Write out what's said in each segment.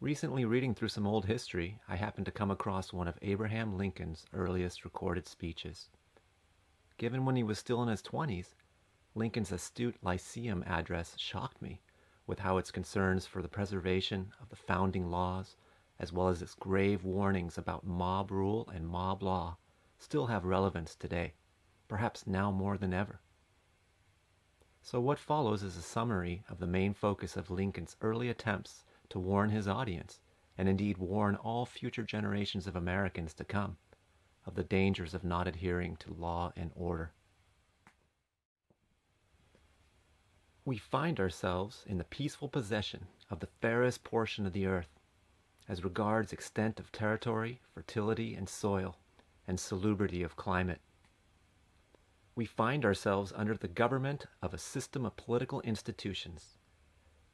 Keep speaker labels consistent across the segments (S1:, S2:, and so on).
S1: Recently, reading through some old history, I happened to come across one of Abraham Lincoln's earliest recorded speeches. Given when he was still in his 20s, Lincoln's astute Lyceum address shocked me with how its concerns for the preservation of the founding laws, as well as its grave warnings about mob rule and mob law, still have relevance today, perhaps now more than ever. So what follows is a summary of the main focus of Lincoln's early attempts to warn his audience, and indeed warn all future generations of Americans to come, of the dangers of not adhering to law and order. We find ourselves in the peaceful possession of the fairest portion of the earth, as regards extent of territory, fertility and soil, and salubrity of climate. We find ourselves under the government of a system of political institutions,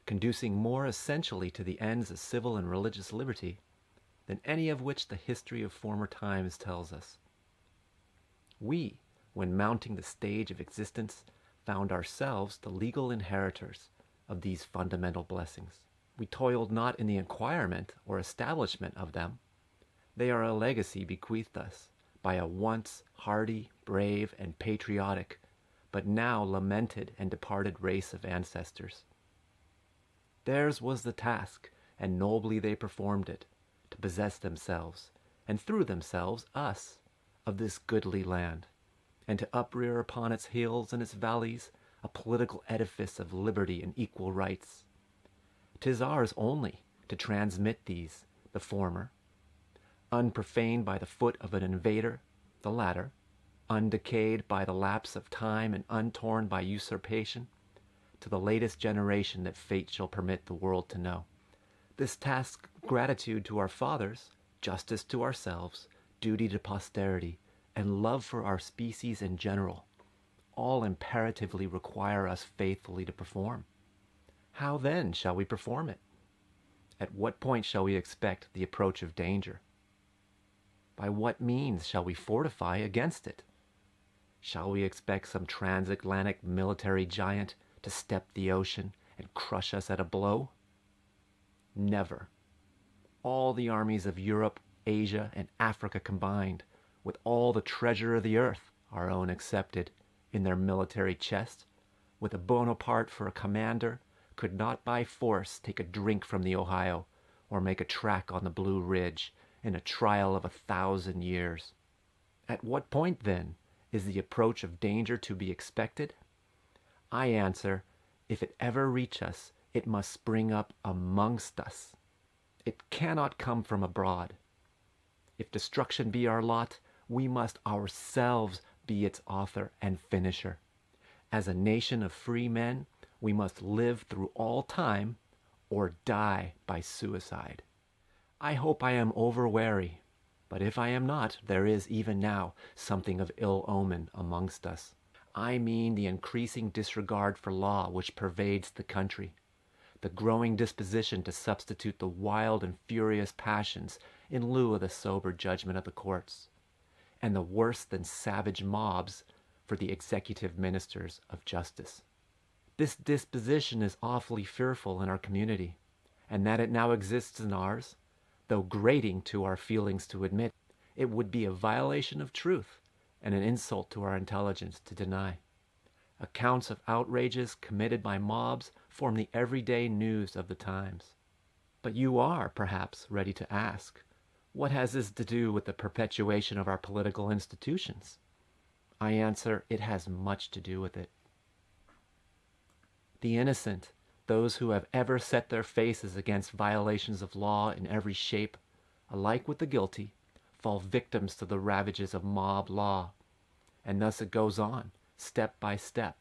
S1: conducing more essentially to the ends of civil and religious liberty than any of which the history of former times tells us. We, when mounting the stage of existence, found ourselves the legal inheritors of these fundamental blessings. We toiled not in the acquirement or establishment of them. They are a legacy bequeathed us by a once hardy, brave, and patriotic, but now lamented and departed race of ancestors. Theirs was the task, and nobly they performed it, to possess themselves, and through themselves us, of this goodly land, and to uprear upon its hills and its valleys a political edifice of liberty and equal rights. 'Tis ours only to transmit these, the former, unprofaned by the foot of an invader, the latter, undecayed by the lapse of time and untorn by usurpation, to the latest generation that fate shall permit the world to know. This task of gratitude to our fathers, justice to ourselves, duty to posterity, and love for our species in general, all imperatively require us faithfully to perform. How then shall we perform it? At what point shall we expect the approach of danger? By what means shall we fortify against it? Shall we expect some transatlantic military giant to step the ocean and crush us at a blow? Never. All the armies of Europe, Asia, and Africa combined, with all the treasure of the earth, our own excepted, in their military chest, with a Bonaparte for a commander, could not by force take a drink from the Ohio, or make a track on the Blue Ridge, in a trial of 1,000 years. At what point, then, is the approach of danger to be expected? I answer, if it ever reach us, it must spring up amongst us. It cannot come from abroad. If destruction be our lot, we must ourselves be its author and finisher. As a nation of free men, we must live through all time or die by suicide. I hope I am over-wary, but if I am not, there is even now something of ill omen amongst us. I mean the increasing disregard for law which pervades the country, the growing disposition to substitute the wild and furious passions in lieu of the sober judgment of the courts, and the worse than savage mobs for the executive ministers of justice. This disposition is awfully fearful in our community, and that it now exists in ours, though grating to our feelings to admit, it would be a violation of truth and an insult to our intelligence to deny. Accounts of outrages committed by mobs form the everyday news of the times. But you are, perhaps, ready to ask, what has this to do with the perpetuation of our political institutions? I answer, it has much to do with it. The innocent, those who have ever set their faces against violations of law in every shape, alike with the guilty, fall victims to the ravages of mob law. And thus it goes on, step by step,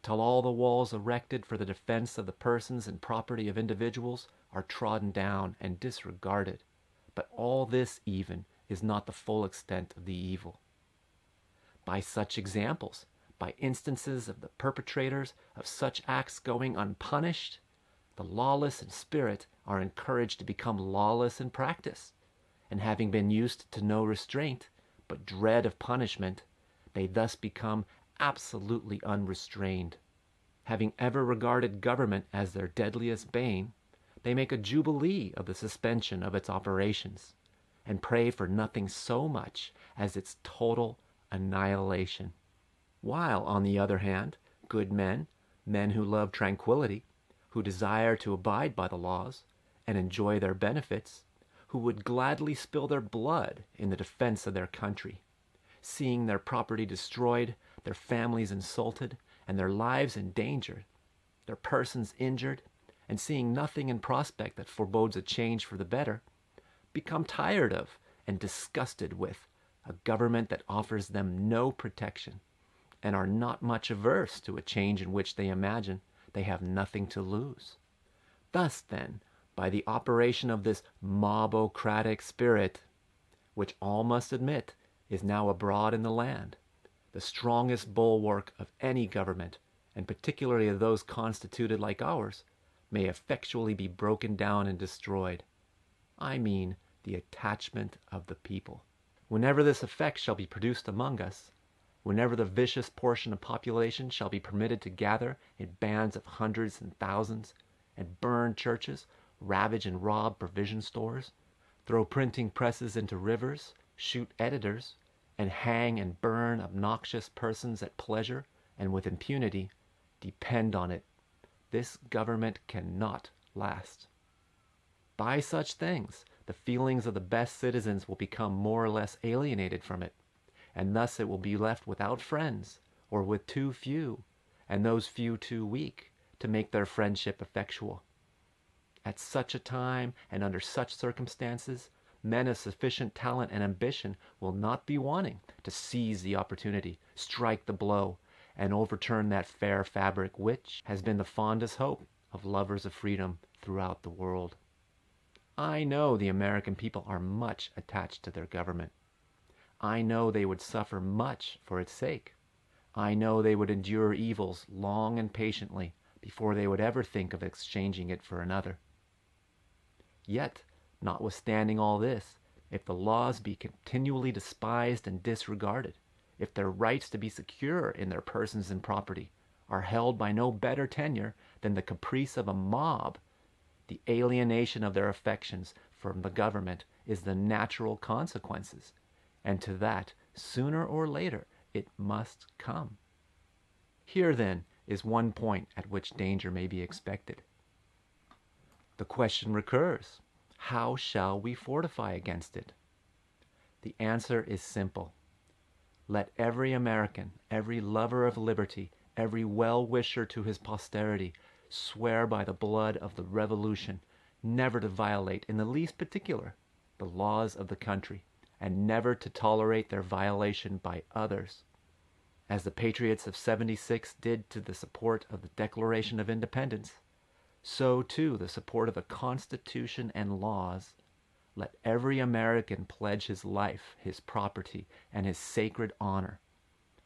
S1: till all the walls erected for the defense of the persons and property of individuals are trodden down and disregarded. But all this even is not the full extent of the evil. By such examples, by instances of the perpetrators of such acts going unpunished, the lawless in spirit are encouraged to become lawless in practice, and having been used to no restraint, but dread of punishment, they thus become absolutely unrestrained. Having ever regarded government as their deadliest bane, they make a jubilee of the suspension of its operations and pray for nothing so much as its total annihilation. While, on the other hand, good men, men who love tranquility, who desire to abide by the laws and enjoy their benefits, who would gladly spill their blood in the defense of their country, seeing their property destroyed, their families insulted, and their lives endangered, their persons injured, and seeing nothing in prospect that forebodes a change for the better, become tired of and disgusted with a government that offers them no protection, and are not much averse to a change in which they imagine they have nothing to lose. Thus, then, by the operation of this mobocratic spirit, which all must admit is now abroad in the land, the strongest bulwark of any government, and particularly of those constituted like ours, may effectually be broken down and destroyed. I mean the attachment of the people. Whenever this effect shall be produced among us, whenever the vicious portion of population shall be permitted to gather in bands of hundreds and thousands, and burn churches, ravage and rob provision stores, throw printing presses into rivers, shoot editors, and hang and burn obnoxious persons at pleasure and with impunity, depend on it, this government cannot last. By such things, the feelings of the best citizens will become more or less alienated from it, and thus it will be left without friends, or with too few, and those few too weak, to make their friendship effectual. At such a time, and under such circumstances, men of sufficient talent and ambition will not be wanting to seize the opportunity, strike the blow, and overturn that fair fabric which has been the fondest hope of lovers of freedom throughout the world. I know the American people are much attached to their government. I know they would suffer much for its sake. I know they would endure evils long and patiently before they would ever think of exchanging it for another. Yet, notwithstanding all this, if the laws be continually despised and disregarded, if their rights to be secure in their persons and property are held by no better tenure than the caprice of a mob, the alienation of their affections from the government is the natural consequences, and to that, sooner or later, it must come. Here, then, is one point at which danger may be expected. The question recurs, how shall we fortify against it? The answer is simple. Let every American, every lover of liberty, every well-wisher to his posterity, swear by the blood of the Revolution never to violate in the least particular the laws of the country, and never to tolerate their violation by others. As the patriots of '76 did to the support of the Declaration of Independence, so too the support of the Constitution and laws, let every American pledge his life, his property, and his sacred honor.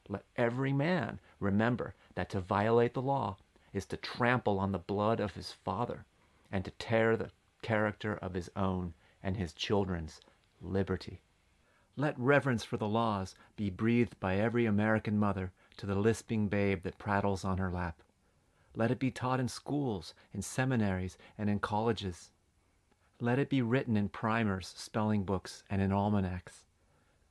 S1: Let every man remember that to violate the law is to trample on the blood of his father, and to tear the character of his own and his children's liberty. Let reverence for the laws be breathed by every American mother to the lisping babe that prattles on her lap. Let it be taught in schools, in seminaries, and in colleges. Let it be written in primers, spelling books, and in almanacs.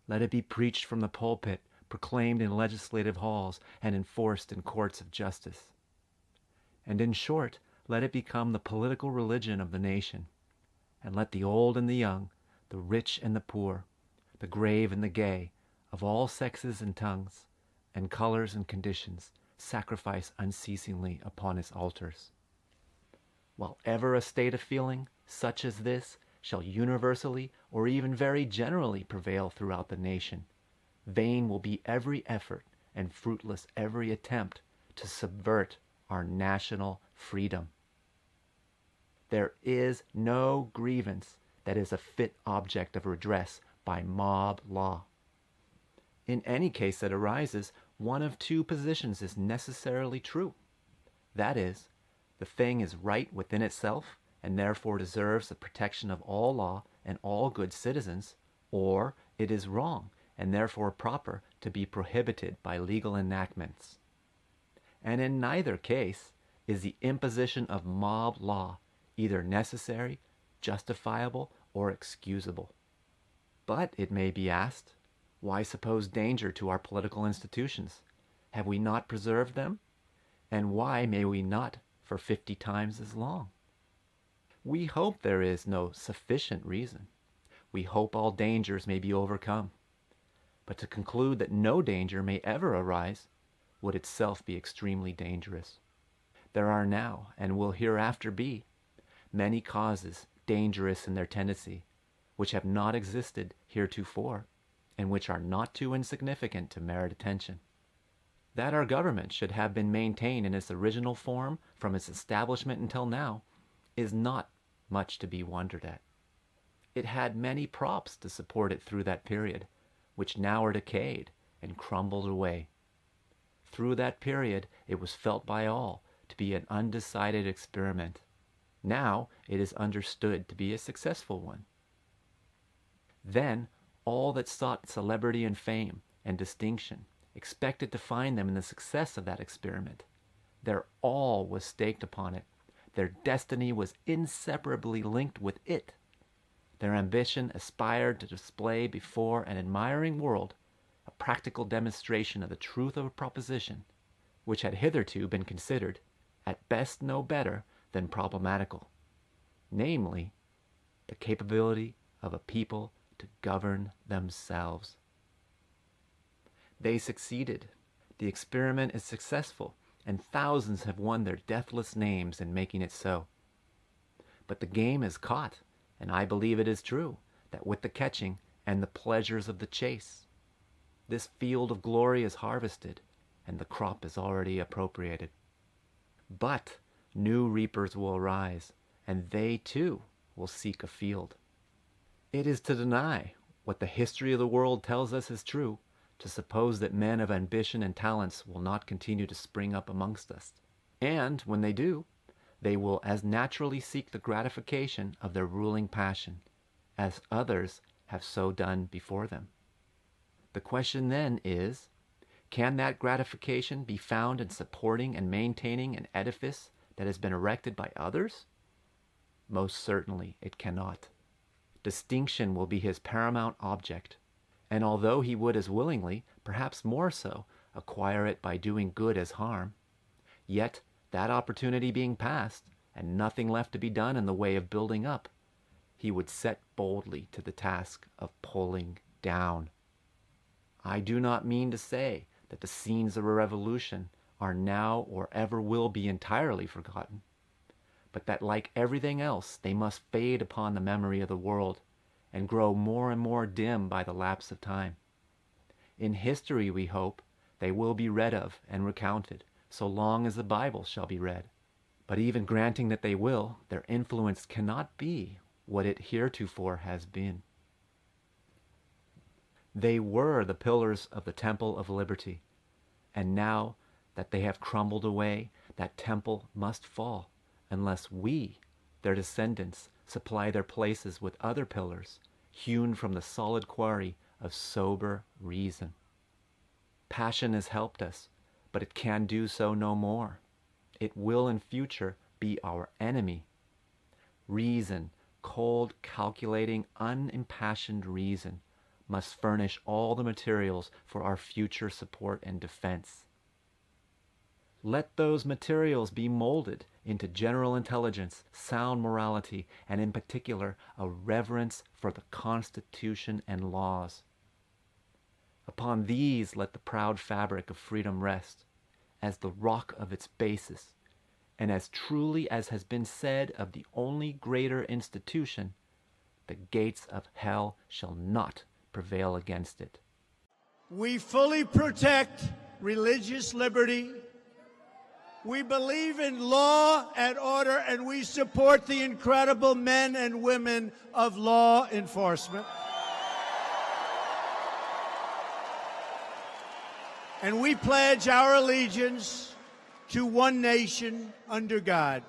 S1: Let it be preached from the pulpit, proclaimed in legislative halls, and enforced in courts of justice. And in short, let it become the political religion of the nation. And let the old and the young, the rich and the poor, the grave and the gay, of all sexes and tongues, and colors and conditions, sacrifice unceasingly upon its altars. While ever a state of feeling, such as this, shall universally or even very generally prevail throughout the nation, vain will be every effort and fruitless every attempt to subvert our national freedom. There is no grievance that is a fit object of redress by mob law. In any case that arises, one of two positions is necessarily true. That is, the thing is right within itself and therefore deserves the protection of all law and all good citizens, or it is wrong and therefore proper to be prohibited by legal enactments. And in neither case is the imposition of mob law either necessary, justifiable, or excusable. But, it may be asked, why suppose danger to our political institutions? Have we not preserved them? And why may we not for 50 times as long? We hope there is no sufficient reason. We hope all dangers may be overcome. But to conclude that no danger may ever arise would itself be extremely dangerous. There are now, and will hereafter be, many causes dangerous in their tendency, which have not existed heretofore, and which are not too insignificant to merit attention. That our government should have been maintained in its original form from its establishment until now is not much to be wondered at. It had many props to support it through that period, which now are decayed and crumbled away. Through that period it was felt by all to be an undecided experiment. Now it is understood to be a successful one. Then all that sought celebrity and fame and distinction expected to find them in the success of that experiment. Their all was staked upon it. Their destiny was inseparably linked with it. Their ambition aspired to display before an admiring world a practical demonstration of the truth of a proposition which had hitherto been considered, at best no better than problematical, namely, the capability of a people to govern themselves. They succeeded. The experiment is successful, and thousands have won their deathless names in making it so. But the game is caught, and I believe it is true that with the catching and the pleasures of the chase, this field of glory is harvested, and the crop is already appropriated. But new reapers will arise, and they too will seek a field. It is to deny what the history of the world tells us is true, to suppose that men of ambition and talents will not continue to spring up amongst us. And when they do, they will as naturally seek the gratification of their ruling passion, as others have so done before them. The question then is, can that gratification be found in supporting and maintaining an edifice that has been erected by others? Most certainly it cannot. Distinction will be his paramount object, and although he would as willingly, perhaps more so, acquire it by doing good as harm, yet that opportunity being past, and nothing left to be done in the way of building up, he would set boldly to the task of pulling down. I do not mean to say that the scenes of a revolution are now or ever will be entirely forgotten, but that like everything else they must fade upon the memory of the world, and grow more and more dim by the lapse of time. In history, we hope, they will be read of and recounted, so long as the Bible shall be read. But even granting that they will, their influence cannot be what it heretofore has been. They were the pillars of the temple of liberty, and now that they have crumbled away, that temple must fall, unless we, their descendants, supply their places with other pillars, hewn from the solid quarry of sober reason. Passion has helped us, but it can do so no more. It will in future be our enemy. Reason, cold, calculating, unimpassioned reason, must furnish all the materials for our future support and defense. Let those materials be molded into general intelligence, sound morality, and in particular a reverence for the Constitution and laws. Upon these let the proud fabric of freedom rest, as the rock of its basis, and as truly as has been said of the only greater institution, the gates of hell shall not prevail against it.
S2: We fully protect religious liberty. We believe in law and order, and we support the incredible men and women of law enforcement. And we pledge our allegiance to one nation under God.